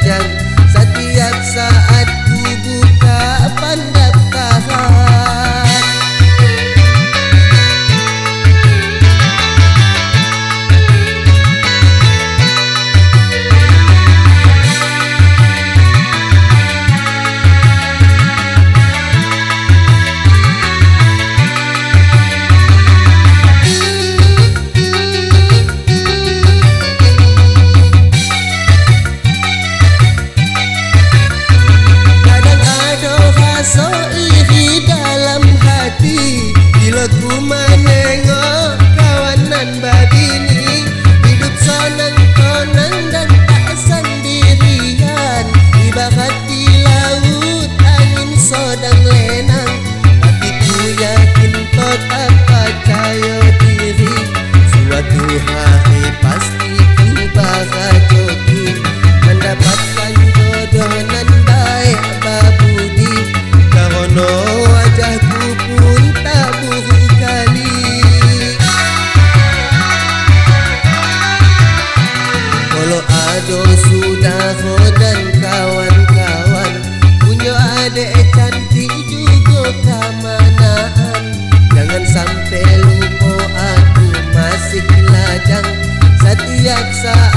lajang. Setiap saat ku buka pendaftaran. So iri dalam hati bila ku menengok kawanan begini. Hidup senang-senang dan tak sendirian, ibarat di laut angin sedang lenang. Hatiku yakin tetap percaya diri, suatu hari pasti ku bakal jodoh, mendapatkan jodoh nan baik babudi. Karena wajahku pun tak buruk kali. Kalau ada saudara dan kawan-kawan punya adik cantik juga kemanaan, jangan sampai lupa aku masih lajang. Setiap saat